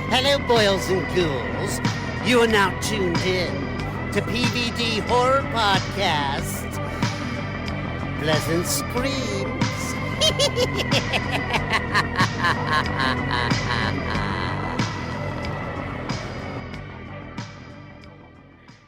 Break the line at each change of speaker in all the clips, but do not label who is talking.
Hello, boils and ghouls. You are now tuned in to PVD Horror Podcast. Pleasant screams.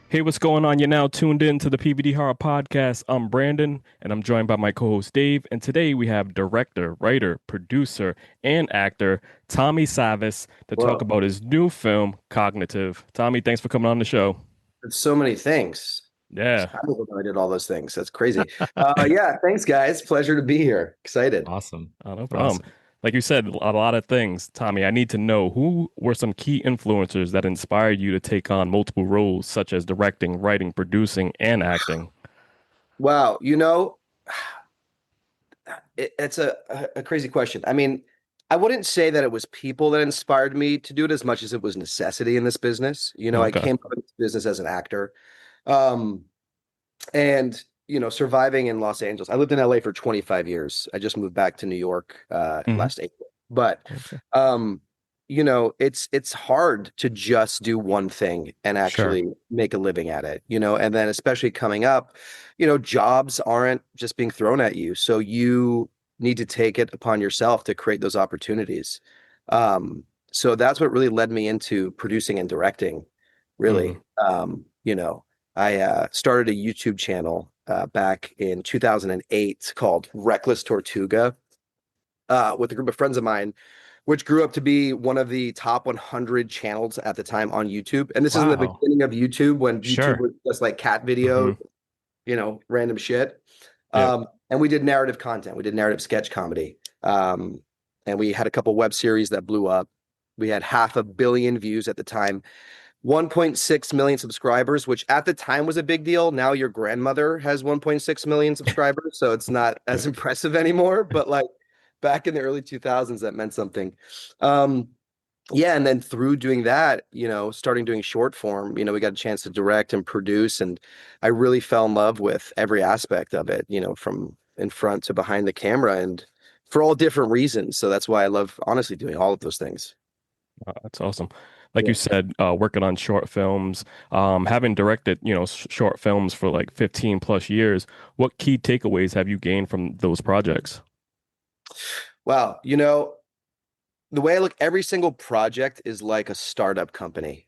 Hey, what's going on? You're now tuned in to the PVD Horror Podcast. I'm Brandon, and I'm joined by my co-host Dave. And today we have director, writer, producer, and actor Tommy Savas to talk about his new film, Cogn-AI-tive. Tommy, thanks for coming on the show.
It's so many things.
Yeah.
I don't know I did all those things. That's crazy. Yeah, thanks, guys. Pleasure to be here. Excited.
Awesome.
No problem. Awesome. Like you said, a lot of things. Tommy, I need to know, who were some key influencers that inspired you to take on multiple roles, such as directing, writing, producing, and acting?
Wow. It's a crazy question. I mean, I wouldn't say that it was people that inspired me to do it as much as it was necessity in this business. Okay. I came up in this business as an actor. And surviving in Los Angeles. I lived in LA for 25 years. I just moved back to New York last April. But it's hard to just do one thing and actually make a living at it, and then especially coming up, jobs aren't just being thrown at you. So you need to take it upon yourself to create those opportunities. So that's what really led me into producing and directing, really. I started a YouTube channel back in 2008 called Reckless Tortuga with a group of friends of mine, which grew up to be one of the top 100 channels at the time on YouTube. And this is in the beginning of YouTube, when YouTube was just like cat videos, random shit. And we did narrative content. We did narrative sketch comedy. And we had a couple web series that blew up. We had 500 million views at the time. 1.6 million subscribers, which at the time was a big deal. Now your grandmother has 1.6 million subscribers, so it's not as impressive anymore. But like back in the early 2000s, that meant something. And then through doing that, starting doing short form, we got a chance to direct and produce, and I really fell in love with every aspect of it, from in front to behind the camera, and for all different reasons. So that's why I love, honestly, doing all of those things.
That's awesome. Like you said, working on short films, having directed, short films for like 15 plus years, what key takeaways have you gained from those projects?
Wow. The way I look, every single project is like a startup company.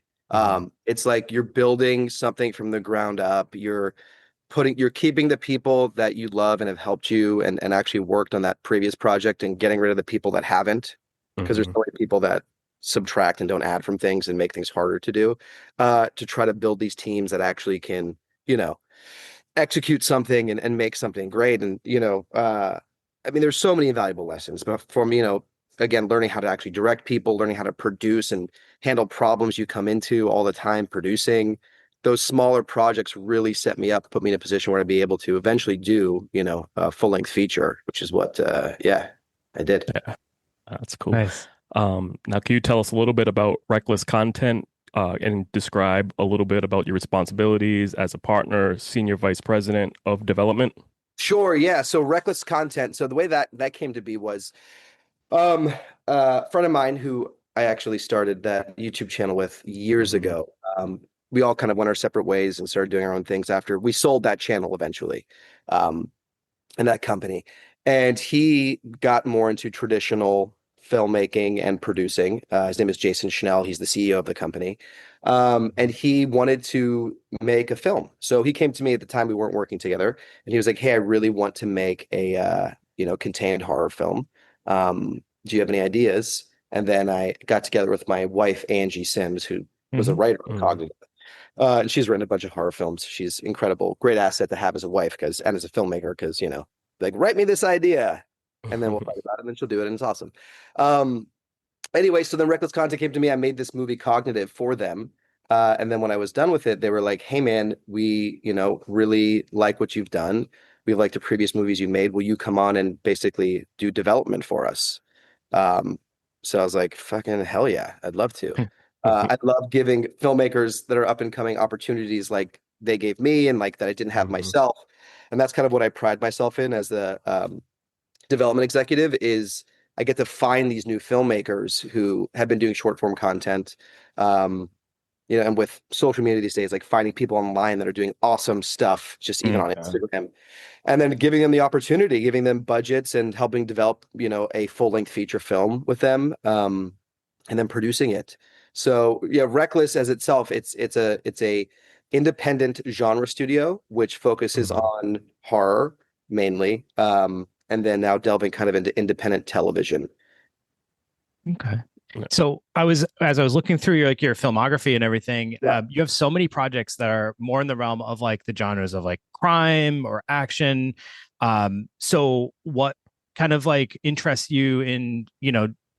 It's like you're building something from the ground up. You're keeping the people that you love and have helped you and actually worked on that previous project, and getting rid of the people that haven't, because there's so many people that subtract and don't add from things and make things harder to do, to try to build these teams that actually can, execute something and make something great. And, there's so many invaluable lessons, but for me, again, learning how to actually direct people, learning how to produce and handle problems you come into all the time, producing those smaller projects really set me up, put me in a position where I'd be able to eventually do, a full-length feature, which is what, I did.
Yeah, that's cool.
Nice.
Now, can you tell us a little bit about Reckless Content and describe a little bit about your responsibilities as a partner, senior vice president of development?
Sure. Yeah. So Reckless Content. So the way that came to be was a friend of mine who I actually started that YouTube channel with years ago. We all kind of went our separate ways and started doing our own things after we sold that channel eventually, and that company. And he got more into traditional filmmaking and producing. His name is Jason Schnell. He's the CEO of the company. And he wanted to make a film. So he came to me at the time we weren't working together, and he was like, "Hey, I really want to make a, contained horror film. Do you have any ideas?" And then I got together with my wife, Angie Sims, who was a writer of Cogn-AI-tive. And she's written a bunch of horror films. She's incredible. Great asset to have as a wife and as a filmmaker, because, like, write me this idea and then we'll talk about it, and then she'll do it, and it's awesome. Anyway, so then Reckless Content came to me. I made this movie Cogn-AI-tive for them. And then when I was done with it, they were like, "Hey man, we, really like what you've done. We like the previous movies you made. Will you come on and basically do development for us?" So I was like, fucking hell yeah, I'd love to. I love giving filmmakers that are up and coming opportunities like they gave me and like that I didn't have myself. And that's kind of what I pride myself in as the development executive is I get to find these new filmmakers who have been doing short form content. And with social media these days, like finding people online that are doing awesome stuff, just even on Instagram, and then giving them the opportunity, giving them budgets and helping develop, a full length feature film with them, and then producing it. So yeah, Reckless as itself, it's a independent genre studio which focuses on horror mainly, and then now delving kind of into independent television.
Okay. So as I was looking through your filmography and everything, you have so many projects that are more in the realm of like the genres of like crime or action. So what kind of like interests you in,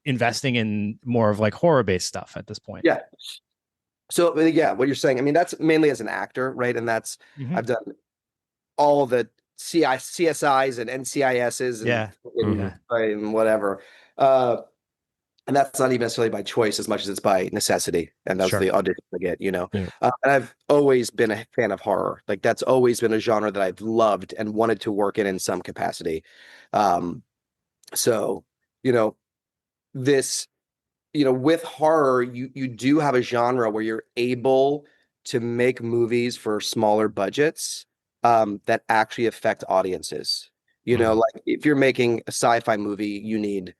investing in more of like horror based stuff at this point?
Yeah. So yeah, what you're saying, I mean, that's mainly as an actor, right? And that's I've done all the CSIs and NCISs and whatever. And that's not even necessarily by choice as much as it's by necessity. And that's the audition I get, And I've always been a fan of horror. Like that's always been a genre that I've loved and wanted to work in some capacity. So, this, with horror, you do have a genre where you're able to make movies for smaller budgets that actually affect audiences. Like if you're making a sci-fi movie, you need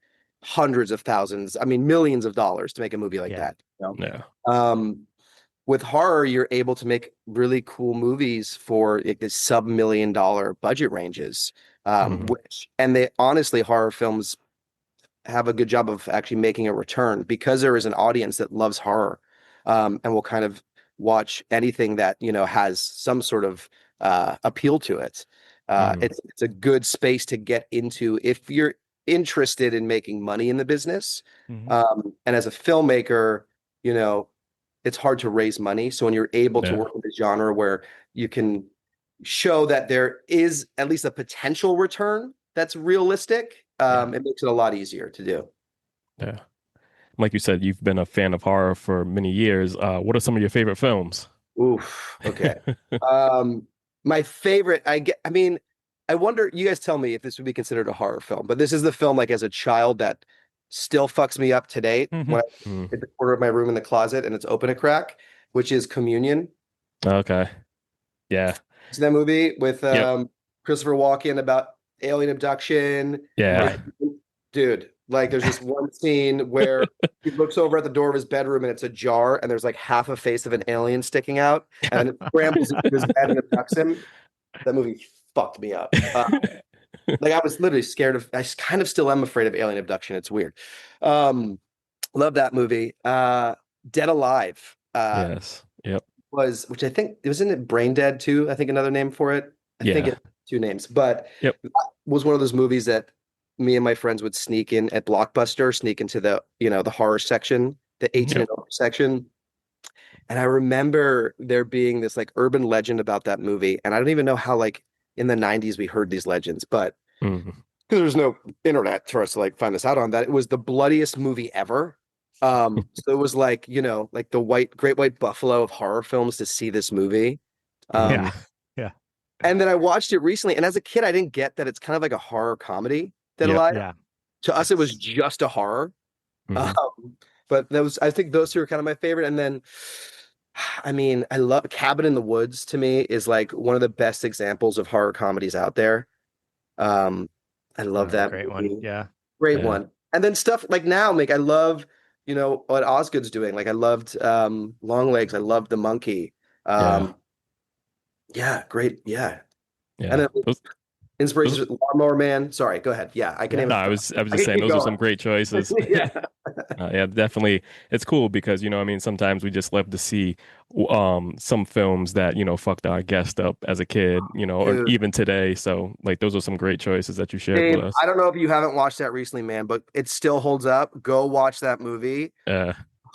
hundreds of thousands, I mean, millions of dollars to make a movie like that. With horror, you're able to make really cool movies for like the sub-$1 million budget ranges, and they honestly, horror films have a good job of actually making a return because there is an audience that loves horror, and will kind of watch anything that has some sort of appeal to it. It's a good space to get into if you're interested in making money in the business. And as a filmmaker, it's hard to raise money. So when you're able to work with a genre where you can show that there is at least a potential return that's realistic, it makes it a lot easier to do.
Yeah. Like you said, you've been a fan of horror for many years. What are some of your favorite films?
Oof. Okay. My favorite, I wonder, you guys tell me if this would be considered a horror film, but this is the film like as a child that still fucks me up today when I hit the corner of my room in the closet and it's open a crack, which is Communion.
Okay. Yeah.
See that movie with Christopher Walken about alien abduction?
Yeah.
Dude, like there's this one scene where he looks over at the door of his bedroom and it's ajar and there's like half a face of an alien sticking out and it scrambles into his bed and abducts him. That movie fucked me up. Like I was literally scared of, I kind of still am afraid of alien abduction. It's weird. Love that movie. Dead Alive.
Yes. Yep.
Which I think, wasn't it Brain Dead too? I think another name for it. I think it's two names, but that was one of those movies that me and my friends would sneak in at Blockbuster, sneak into the, the horror section, the 18 and over section. And I remember there being this like urban legend about that movie. And I don't even know how like in the 90s we heard these legends, but because there's no internet for us to like find this out on, that it was the bloodiest movie ever. So it was like, like the great white buffalo of horror films to see this movie.
Yeah.
And then I watched it recently, and as a kid, I didn't get that it's kind of like a horror comedy. Dead Alive. Yeah. To us, it was just a horror. But I think those two are kind of my favorite. And then, I love Cabin in the Woods. To me, is like one of the best examples of horror comedies out there. I love that
great
movie.
one. Yeah,
great one. And then stuff like now, I love, what Osgood's doing. Like I loved Longlegs. I loved The Monkey. Great. Yeah. And then inspirations, Lawnmower Man. Sorry, go ahead. Yeah, I can name it.
I was just saying those are some great choices. Definitely. It's cool because sometimes we just love to see some films that fucked our guest up as a kid, or even today. So like those are some great choices that you shared with us.
I don't know if you haven't watched that recently, man, but it still holds up. Go watch that movie.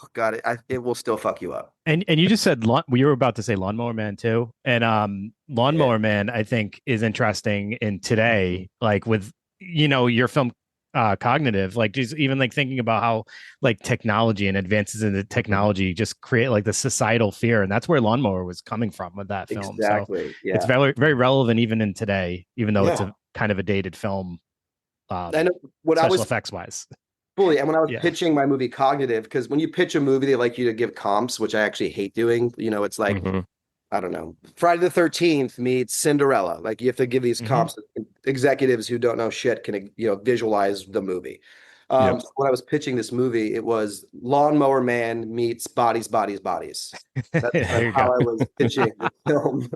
Oh, God, it will still fuck you up.
And you just said we were about to say Lawnmower Man too, and Lawnmower Man I think is interesting in today, like with your film Cognitive, like just even like thinking about how like technology and advances in the technology just create like the societal fear, and that's where Lawnmower was coming from with that film. So
Exactly.
it's
Yeah.
very very relevant even in today, even though it's
Yeah.
a kind of a dated film,
I know when I
special
was
effects wise.
fully, and when I was
Yeah.
pitching my movie Cognitive, because when you pitch a movie, they like you to give comps, which I actually hate doing. It's like,
Hmm.
I don't know, Friday the 13th meets Cinderella. Like you have to give these
Hmm.
comps. Executives who don't know shit can, visualize the movie.
Yep.
So when I was pitching this movie, it was Lawnmower Man meets Bodies, Bodies, Bodies. That's kind
There
of
you
how
go.
I was pitching the film.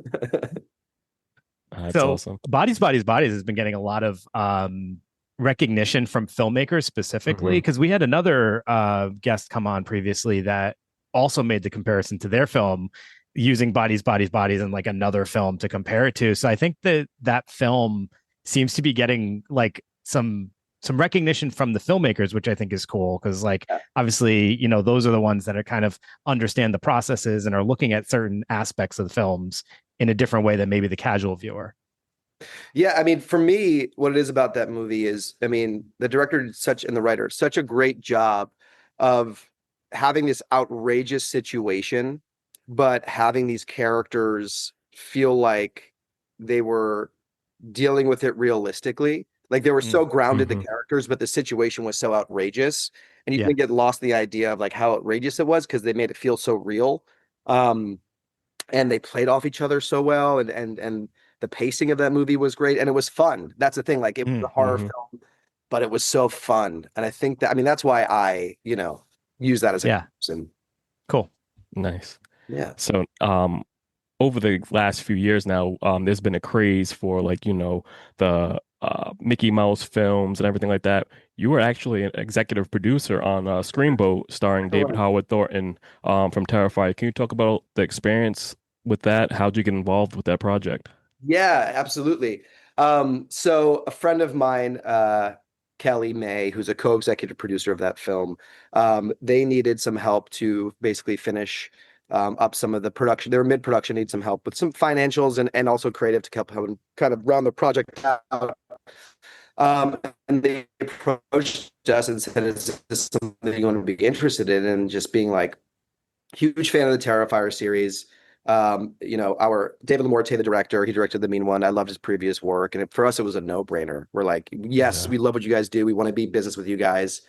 That's
So
awesome.
Bodies has been getting a lot of recognition from filmmakers specifically,
Hmm.
because we had another guest come on previously that also made the comparison to their film using Bodies and like another film to compare it to. So I think that that film seems to be getting like some recognition from the filmmakers, which I think is cool, because like obviously, those are the ones that are kind of understand the processes and are looking at certain aspects of the films in a different way than maybe the casual viewer.
Yeah, I mean, for me, what it is about that movie is, I mean, the director did and the writer, such a great job of having this outrageous situation, but having these characters feel like they were dealing with it realistically. Like they were so grounded, the
Hmm.
characters, but the situation was so outrageous. And you
Yeah.
didn't get lost in the idea of like how outrageous it was because they made it feel so real. Um, and they played off each other so well, and the pacing of that movie was great, and it was fun. That's the thing, like it was a horror
Hmm.
film, but it was so fun. And I think that, I mean, that's why I use that as a
Yeah.
comparison.
Cool.
Nice.
Yeah.
So, over the last few years now, there's been a craze for like, the Mickey Mouse films and everything like that. You were actually an executive producer on Screamboat starring David Howard Thornton from Terrifier. Can you talk about the experience with that? How'd you get involved with that project?
Yeah, absolutely. So a friend of mine, Kelly May, who's a co-executive producer of that film, they needed some help to basically finish up some of the production. They were mid-production, need some help with some financials and also creative to help kind of round the project out. And they approached us and said, "Is this something you want to be interested in?" And just being like, huge fan of the Terrifier series. Our David Lamorte, the director, he directed The Mean One. I loved his previous work, and for us, it was a no-brainer. We're like, yes,
Yeah.
we love what you guys do. We want to be business with you guys.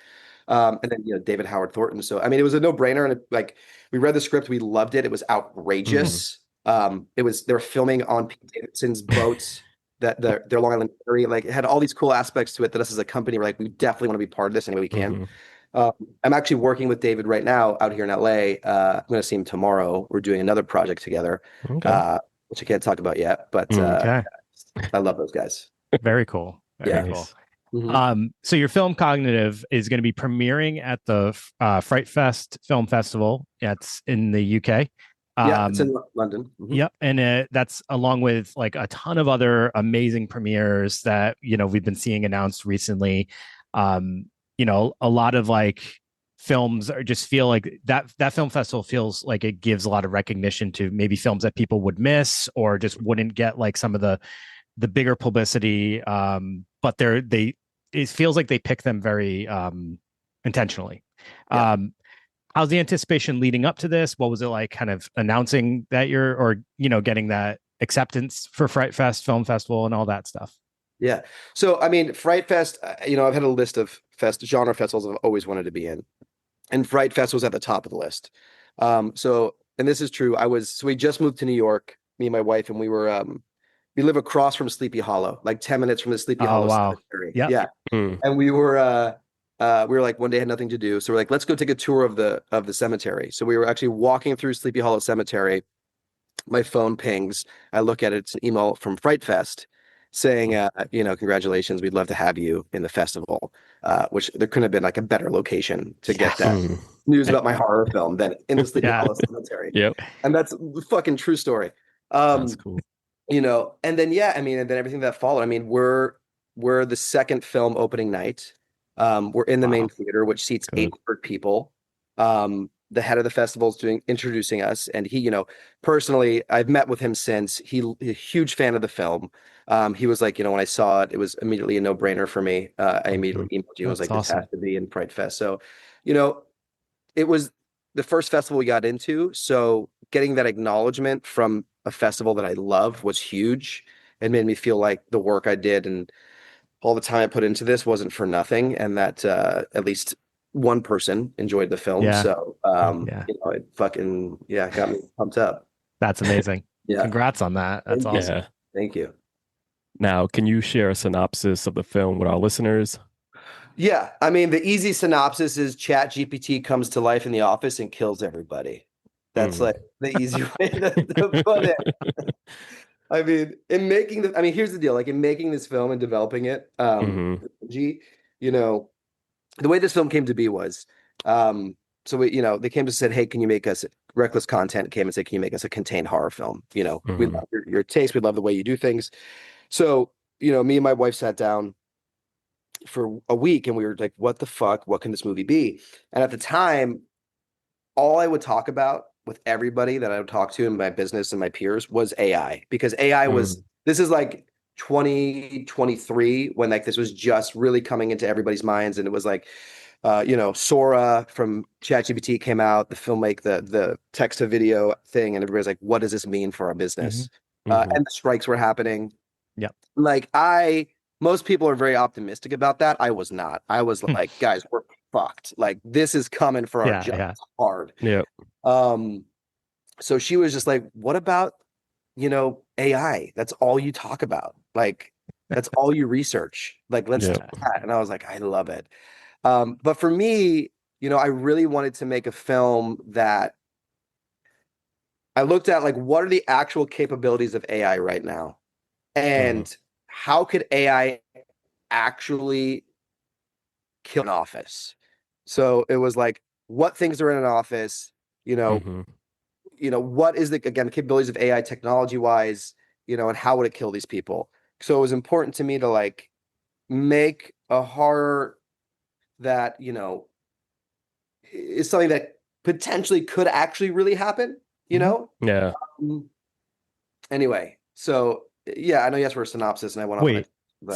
And then David Howard Thornton. So I mean, it was a no-brainer, and like we read the script, we loved it. It was
Hmm.
outrageous. They were filming on Pete Davidson's boats. That their Long Island area, like it had all these cool aspects to it that us as a company were like, we definitely want to be part of this any way we can.
Hmm.
I'm actually working with David right now out here in LA. I'm going to see him tomorrow. We're doing another project together,
Okay.
which I can't talk about yet, but
Okay.
I love those guys.
Very cool. Very
Yeah.
cool.
Nice.
Mhm.
So your film Cognitive is going to be premiering at the FrightFest Film Festival. That's in the UK.
Yeah, it's in
Um,
London. Mhm.
Yep, and that's along with like a ton of other amazing premieres that we've been seeing announced recently. Um, a lot of like films are just feel like that film festival feels like it gives a lot of recognition to maybe films that people would miss or just wouldn't get like some of the bigger publicity. But it feels like they pick them very intentionally.
Yeah.
Um, how's the anticipation leading up to this? What was it like kind of announcing that you're, or, getting that acceptance for Fright Fest Film Festival and all that stuff?
Yeah. So, I mean, Fright Fest, I've had a list of genre festivals I've always wanted to be in, and Fright Fest was at the top of the list. And this is true. So we just moved to New York, me and my wife, and we live across from Sleepy Hollow, like 10 minutes from the Sleepy
Oh,
Hollow
wow.
Cemetery.
Yep.
Yeah.
Mm.
And we were like one day had nothing to do. So we're like, let's go take a tour of the cemetery. So we were actually walking through Sleepy Hollow Cemetery. My phone pings. I look at it. It's an email from Fright Fest saying, congratulations. We'd love to have you in the festival. Which there couldn't have been like a better location to get that
Mm.
news about my horror film than in the Sleepy
Yeah.
Hollow Cemetery.
Yep.
And that's a fucking true story.
That's cool.
And then and then everything that followed. I mean, we're the second film opening night. We're in the main
Wow.
theater, which seats
Good.
800 people. the head of the festival is introducing us, and he, personally, I've met with him since. He's a huge fan of the film. He was like, when I saw it, it was immediately a no-brainer for me. I immediately emailed you. I was
That's
like,
awesome.
this has to be in FrightFest. So, it was the first festival we got into. So getting that acknowledgement from a festival that I love was huge. It made me feel like the work I did and all the time I put into this wasn't for nothing, and that at least one person enjoyed the film.
Yeah.
So,
Yeah.
it fucking got me pumped up.
That's amazing.
Yeah.
Congrats on that. That's
Thank you.
awesome.
Yeah.
Thank you.
Now, can you share a synopsis of the film with our listeners?
Yeah, I mean, the easy synopsis is ChatGPT comes to life in the office and kills everybody. That's like the easy way to put it. I mean, here's the deal. Like in making this film and developing it, the way this film came to be was, so they came to said, hey, can you make us Reckless Content came and said, can you make us a contained horror film? We love your taste. We love the way you do things. So, me and my wife sat down for a week and we were like, what the fuck? What can this movie be? And at the time, all I would talk about with everybody that I would talk to in my business and my peers was AI, because AI this is like 2023 when like this was just really coming into everybody's minds. And it was like, Sora from ChatGPT came out, the filmmaker, the text to video thing. And everybody's like, what does this mean for our business? And the strikes were happening.
Yeah.
Like most people are very optimistic about that. I was not. I was like, guys, we're fucked. Like this is coming for our jobs hard.
Yeah.
So she was just like, what about, AI? That's all you talk about. Like, that's all you research. Like, let's do that. And I was like, I love it. But for me, I really wanted to make a film that I looked at, like, what are the actual capabilities of AI right now? And how could AI actually kill an office? So it was like, what things are in an office, what is the capabilities of AI technology wise, and how would it kill these people? So it was important to me to like make a horror that, is something that potentially could actually really happen,
Yeah.
Anyway, so yeah, I know you asked for a synopsis and I went off.
Wait,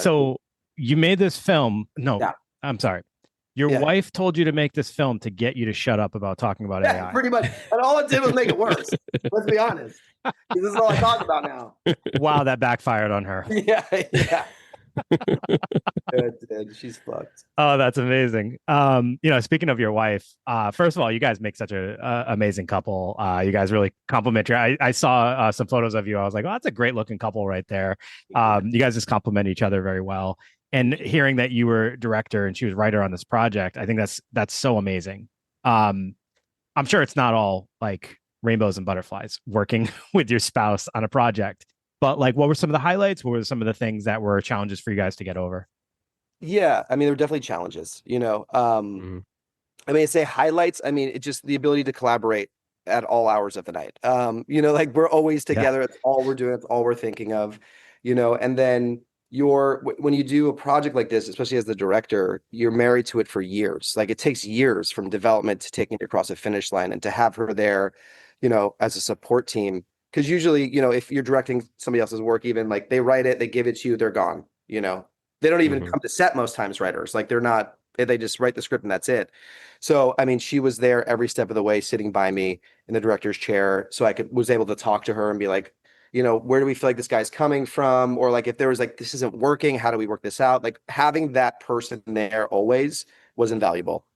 so you made this film? No,
Yeah.
I'm sorry. Your wife told you to make this film to get you to shut up about talking about AI.
Pretty much. And all it did was make it worse. Let's be honest. This is all I talk about now.
Wow, that backfired on her.
Yeah. It did. She's fucked.
Oh, that's amazing. Speaking of your wife, first of all, you guys make such a amazing couple. You guys really complement I saw some photos of you. I was like, oh, that's a great looking couple right there. You guys just complement each other very well. And hearing that you were director and she was writer on this project, I think that's so amazing. I'm sure it's not all like rainbows and butterflies working with your spouse on a project, but like, what were some of the highlights? What were some of the things that were challenges for you guys to get over?
Yeah, I mean, there were definitely challenges, I say highlights. I mean, it's just the ability to collaborate at all hours of the night. Like we're always together. It's all we're doing. It's all we're thinking of, and then when you do a project like this, especially as the director, you're married to it for years. Like it takes years from development to taking it across a finish line, and to have her there, as a support team. Because usually, if you're directing somebody else's work, even like they write it, they give it to you, they're gone, they don't even come to set most times, writers. Like they just write the script and that's it. So, I mean, she was there every step of the way, sitting by me in the director's chair. So was able to talk to her and be like, where do we feel like this guy's coming from? Or like, if there was like, this isn't working, how do we work this out? Like having that person there always was invaluable.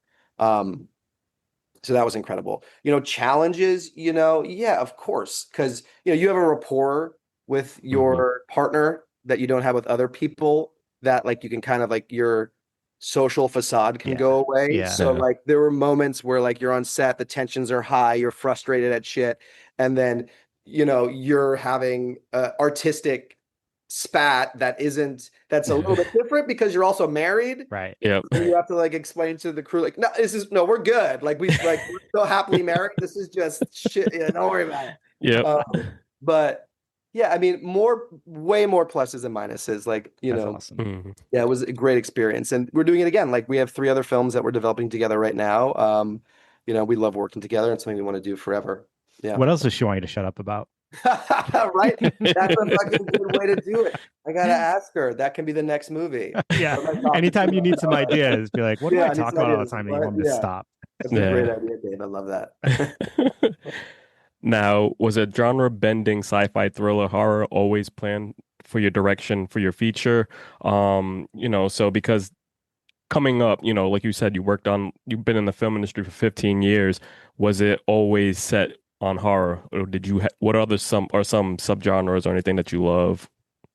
So that was incredible. Challenges, yeah, of course. Cause you have a rapport with your partner that you don't have with other people, that like you can kind of like your social facade can go away.
Yeah.
So like there were moments where like you're on set, the tensions are high, you're frustrated at shit. And then, you're having artistic spat that's a little bit different because you're also married.
Right.
Yep.
So you have to like explain to the crew, like, no, we're good. Like we're so happily married. This is just shit. Yeah, don't worry about it.
Yep.
But yeah, I mean, way more pluses than minuses. Like,
That's awesome.
yeah, it was a great experience. And we're doing it again. Like we have 3 other films that we're developing together right now. we love working together and something we want to do forever. Yeah.
What else does she want you to shut up about?
Right? That's a fucking good way to do it. I gotta ask her. That can be the next movie.
Yeah.
What am I talking
Anytime
to
you need
about?
some ideas, be like, what do
Yeah,
I
I need
talk
some
about all the
ideas.
time that you
What?
want me to
Yeah.
stop?
That's a
Yeah.
great idea, Dave. I love that.
Now, was a genre-bending sci-fi thriller horror always planned for your direction for your feature? So because coming up, like you said, you've been in the film industry for 15 years. Was it always set on horror, or did you what other some subgenres or anything that you love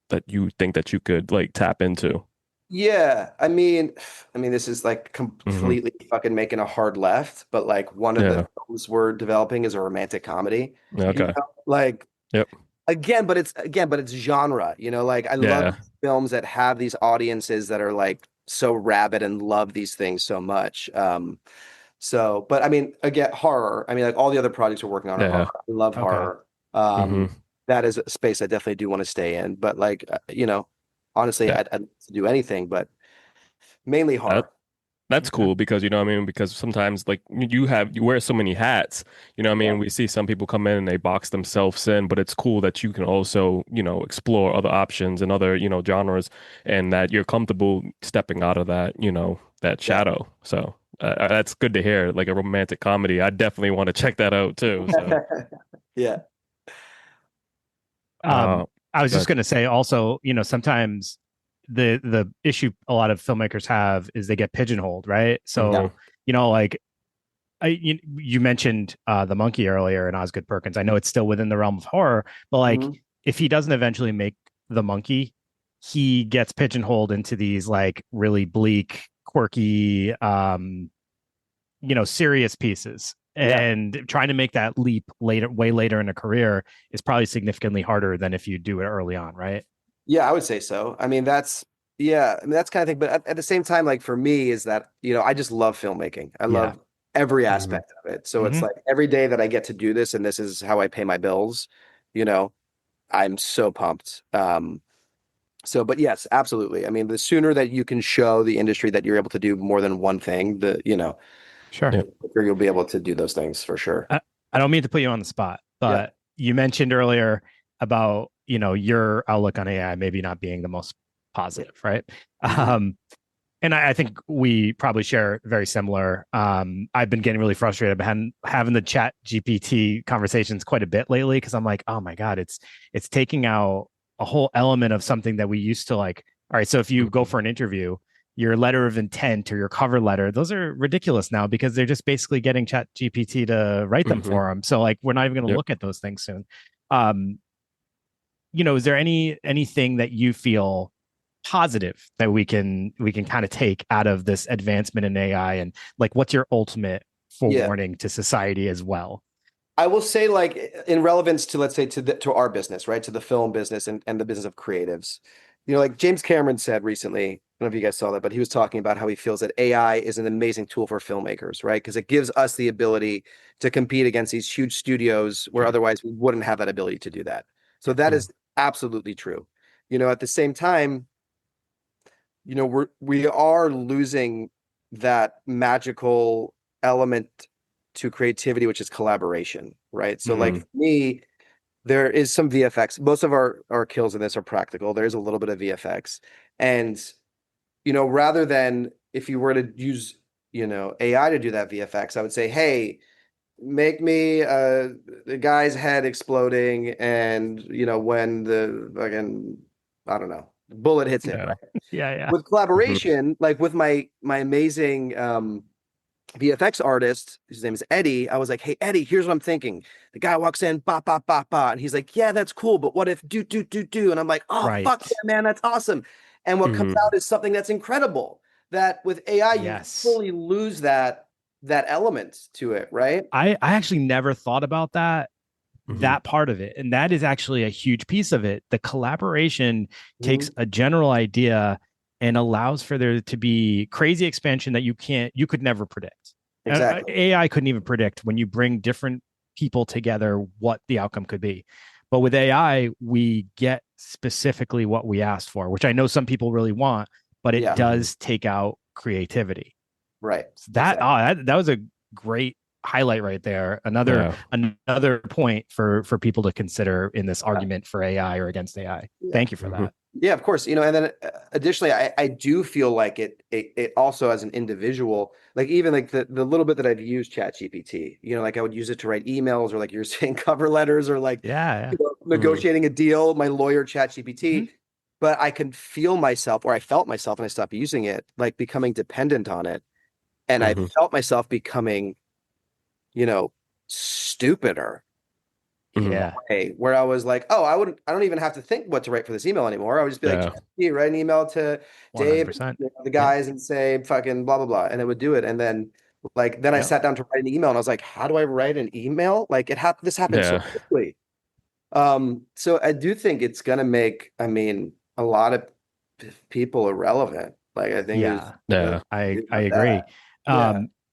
that you think that you could like tap into?
Yeah, this is like
Hmm.
completely fucking making a hard left, but like one of the
Yeah.
films we're developing is a romantic comedy.
Okay.
Like
Yep.
but it's genre, like I love
Yeah.
films that have these audiences that are like so rabid and love these things so much. But again, horror. Like all the other projects we're working on are
Yeah.
horror. I love
Okay.
horror. Um,
Hmm.
that is a space I definitely do want to stay in. But like, honestly,
Yeah.
I'd do anything, but mainly
That
horror.
that's
Okay.
cool because you know what I mean, because sometimes like you wear so many hats, what I
Yeah,
mean? We see some people come in and they box themselves in, but it's cool that you can also, explore other options and other, genres and that you're comfortable stepping out of that, that
yeah,
shadow. So that's good to hear. Like a romantic comedy. I definitely want to check that out too. So
yeah,
uh
I was just
but
going to say also, sometimes the issue a lot of filmmakers have is they get pigeonholed, right?
hmm
So, like you mentioned the monkey earlier and Osgood Perkins. I know it's still within the realm of horror, but like
mhm,
if he doesn't eventually make the monkey, he gets pigeonholed into these like really bleak, quirky, serious pieces.
yeah,
And trying to make that leap later, way later in a career, is probably significantly harder than if you do it early on, right?
yeah. I would say so. That's kind of thing. But at the same time, like for me, is that I just love filmmaking. I
Yeah.
love every
hmm
aspect of it. So it's
Hmm.
like every day that I get to do this, and this is how I pay my bills. You know, I'm so pumped. But yes, absolutely. The sooner that you can show the industry that you're able to do more than one thing,
Sure.
yeah.
the quicker you'll be able to do those things for sure.
I don't mean to put you on the spot,
Yeah.
but you mentioned earlier about, your outlook on AI maybe not being the most positive, right?
Mhm.
And I think we probably share very similar. I've been getting really frustrated having the chat GPT conversations quite a bit lately because I'm like, oh my God, it's taking out a whole element of something that we used to like. All right, so if you go
Mhm.
for an interview, your letter of intent or your cover letter, those are ridiculous now because they're just basically getting chat GPT to write them
Hmm.
for them. So like we're not even going to
Yep.
look at those things soon. Um, is there anything that you feel positive that we can kind of take out of this advancement in AI, and like what's your ultimate
Yeah.
forewarning to society as well?
I will say, like, in relevance to, let's say, to our business, right? To the film business and the business of creatives. Like James Cameron said recently, I don't know if you guys saw that, but he was talking about how he feels that AI is an amazing tool for filmmakers, right? Because it gives us the ability to compete against these huge studios where
Sure.
otherwise we wouldn't have that ability to do that. So that
Mm.
is absolutely true. At the same time, we are losing that magical element to creativity, which is collaboration, right? So like
Mhm.
for me, there is some VFX. Most of our kills in this are practical. There's a little bit of VFX. And rather than if you were to use, AI to do that VFX, I would say, hey, make me the guy's head exploding and when the fucking, I don't know, bullet hits it,
Yeah.
right?
Yeah, yeah.
With
Mhm.
collaboration, like with my amazing VFX artist, his name is Eddie. I was like, hey Eddie, here's what I'm thinking. The guy walks in, ba ba ba ba, and he's like, yeah, that's cool, but what if do do do do? And I'm like, oh fuck
Right.
yeah, man, that's awesome. And what comes
Mhm.
out is something that's incredible. That with AI, you
Yes.
fully lose that element to it, right?
I actually never thought about
Mhm.
that part of it, and that is actually a huge piece of it. The collaboration takes
Mhm.
a general idea and allows for there to be crazy expansion that you could never predict.
Exactly.
AI couldn't even predict when you bring different people together what the outcome could be. But with AI, we get specifically what we asked for, which I know some people really want, but it
Yeah.
Mhm.
does take out creativity.
Right.
So
Exactly.
that was a great highlight right there. Another point for people to consider in this argument for AI or against AI. Thank you for that.
Yeah, of course. And then additionally, I do feel like it also as an individual, like even like the little bit that I've used ChatGPT, like I would use it to write emails or like you're saying cover letters or like negotiating a deal, my lawyer ChatGPT. But I can feel myself, or I felt myself, and I stopped using it, like becoming dependent on it. And I felt myself becoming, stupider.
Yeah.
Where I was like, I don't even have to think what to write for this email anymore. I would just be like, write an email to Dave,
100%.
The guys, and say fucking blah, blah, blah. And it would do it. And then I sat down to write an email and I was like, how do I write an email? Like this happened so quickly. So I do think it's going to make, a lot of people irrelevant. Like, I think
I agree.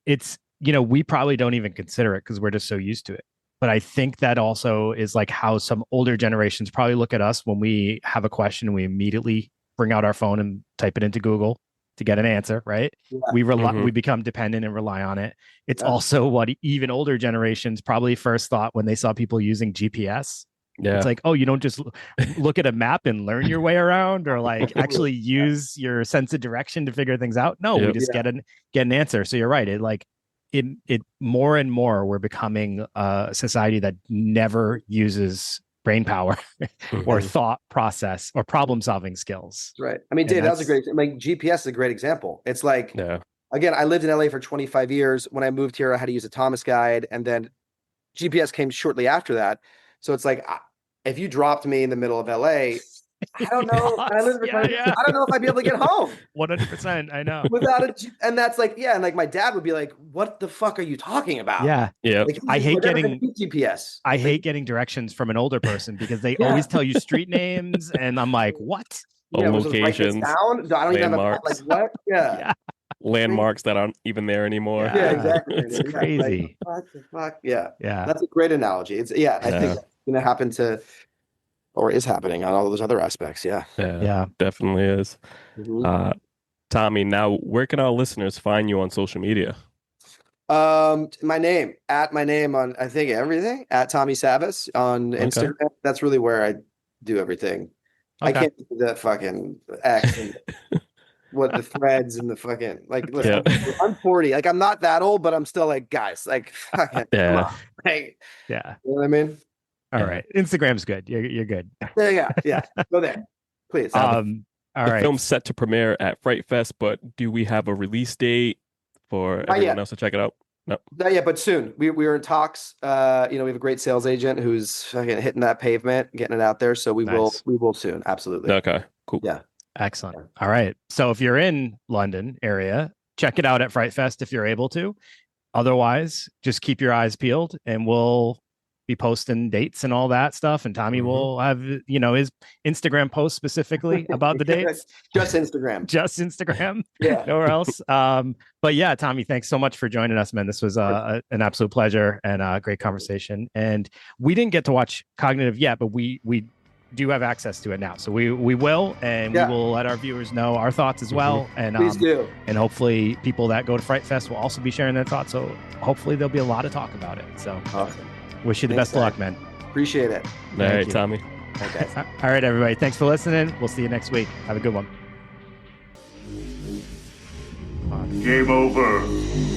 It's, we probably don't even consider it because we're just so used to it. But I think that also is like how some older generations probably look at us when we have a question and we immediately bring out our phone and type it into Google to get an answer, right? Yeah. We become dependent and rely on it. It's also what even older generations probably first thought when they saw people using GPS. Yeah. It's like, oh, you don't just look at a map and learn your way around or like actually use your sense of direction to figure things out. No, we just get an answer. So you're right. It more and more we're becoming a society that never uses brain power or thought process or problem solving skills.
Right. I mean, Dave, that was a great, GPS is a great example. It's like, again, I lived in LA for 25 years. When I moved here, I had to use a Thomas guide, and then GPS came shortly after that. So it's like, if you dropped me in the middle of LA, I don't know. I don't know if I'd be able to get home.
100%. I know.
And that's like, and like my dad would be like, "What the fuck are you talking about?"
Yeah.
Like,
I hate getting
GPS.
I hate getting directions from an older person because they always tell you street names, and I'm like, what?
Locations.
I don't even have like what? Yeah.
Landmarks that aren't even there anymore.
Yeah, exactly.
It's crazy.
Like, what the fuck? Yeah.
Yeah.
That's a great analogy. I think that's gonna happen to, or is happening on all those other aspects. Yeah.
Definitely is. Tommy, now where can our listeners find you on social media?
My name on, I think, everything, at Tommy Savas on Instagram. That's really where I do everything. I can't do the fucking X and what the threads and the fucking, like, listen, I'm 40. Like, I'm not that old, but I'm still like, guys, like, fucking, come on. Hey, you know what I mean?
All right. Instagram's good. You're good.
Yeah. Go there, please.
The film's set to premiere at FrightFest, but do we have a release date for everyone else to check it out? No.
Not yet, but soon. We were in talks. We have a great sales agent who's fucking hitting that pavement, getting it out there. So we will soon. Absolutely.
Okay. Cool.
Yeah.
Excellent. All right. So if you're in London area, check it out at FrightFest if you're able to. Otherwise, just keep your eyes peeled, and we'll be posting dates and all that stuff. And Tommy will have, his Instagram post specifically about the dates.
Just Instagram.
Yeah. Nowhere else. But yeah, Tommy, thanks so much for joining us, man. This was an absolute pleasure and a great conversation. And we didn't get to watch Cogn-AI-tive yet, but we do have access to it now. So we will, and we will let our viewers know our thoughts as well. And
please do.
And hopefully people that go to FrightFest will also be sharing their thoughts. So hopefully there'll be a lot of talk about it. So
awesome.
Wish you the best of luck, man.
Appreciate it.
All right, Tommy.
Okay.
All right, everybody. Thanks for listening. We'll see you next week. Have a good one.
Game over.